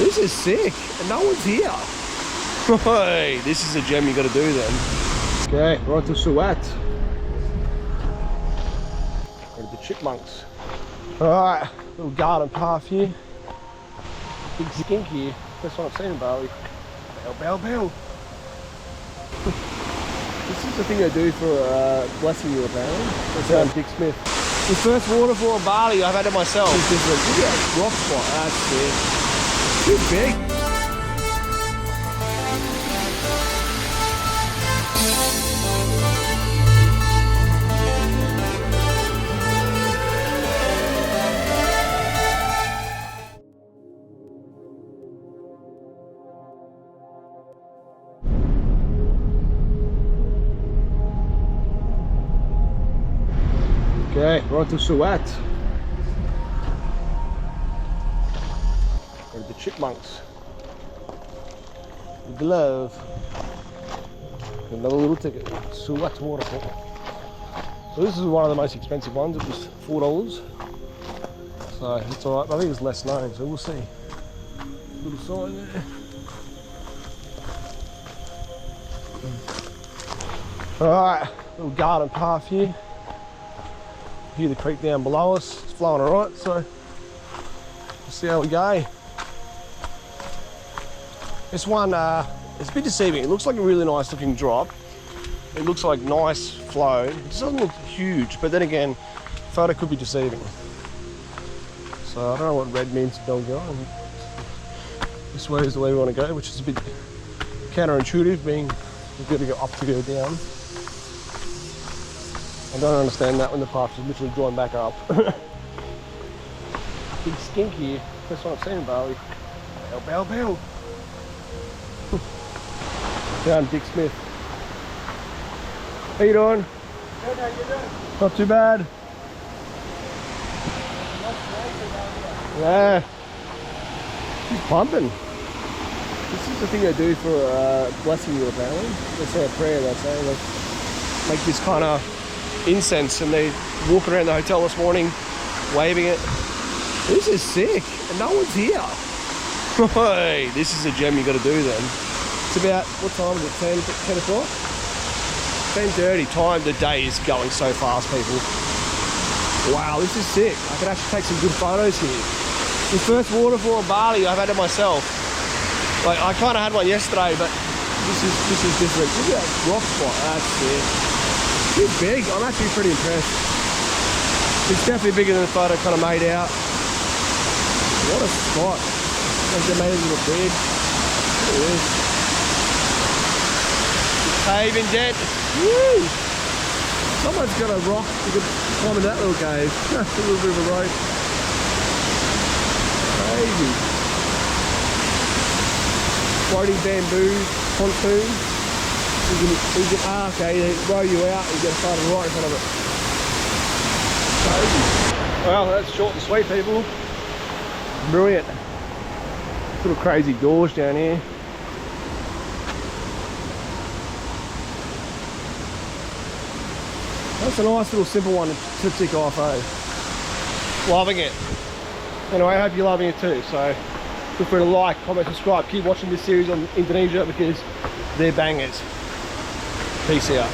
This is sick, and no one's here. Hey, this is a gem you got to do then. Okay, we're on to Suwat. Go to the chipmunks. Alright, little garden path here. Big skink here. First one I've seen in Bali. Bow, bow, bow. This is the thing they do for blessing you apparently. That's Dick Smith. The first waterfall in Bali, I've had it myself. It's different. Look at that rock spot. That's it. Too big. Okay, we're on to Suwat. Go to the chipmunks. The glove. Another little ticket. Suwat Waterfall. So this is one of the most expensive ones. It was $4. So it's alright. I think it's less known, so we'll see. Little sign there. Alright, little garden path here. Hear the creek down below us. It's flowing alright, so we'll see how we go. This one, it's a bit deceiving. It looks like a really nice looking drop. It looks like nice flow. It doesn't look huge, but then again, photo could be deceiving. So I don't know what red means to don't go. This way is the way we want to go, which is a bit counterintuitive, being we've got to go up to go down. I don't understand that when the path is literally drawn back up. Big skink here. First one I've seen in Bali. Bow, bow, bow. Down Dick Smith. How you doing? Good, how you doing? Not too bad. Yeah. She's pumping. This is the thing they do for blessing you apparently. They say a prayer, they say. They make this kind of incense and they walk around the hotel this morning waving it. This is sick, and no one's here. Hey, this is a gem you got to do then. It's about, what time is it, 10 o'clock? 10:30 time. The day is going so fast, people. Wow, this is sick. I could actually take some good photos here. The first waterfall in Bali, I've had it myself. Like, I kind of had one yesterday, but this is different. Look at that rock spot. That's it. It's big. I'm actually pretty impressed. It's definitely bigger than the photo kind of made out. What a spot. Like they made it a little big. Look at this. The cave indent. Woo! Someone's got a rock you could climb in that little cave. A little bit of a rope. Crazy. Floating bamboo pontoon. You can okay, they row you out and get started right in front of it. Crazy. Well, that's short and sweet, people. Brilliant. Little crazy gorge down here. That's a nice little simple one to tick off, eh? Loving it. Anyway, I hope you're loving it too. So feel free to like, comment, subscribe. Keep watching this series on Indonesia because they're bangers. Peace out.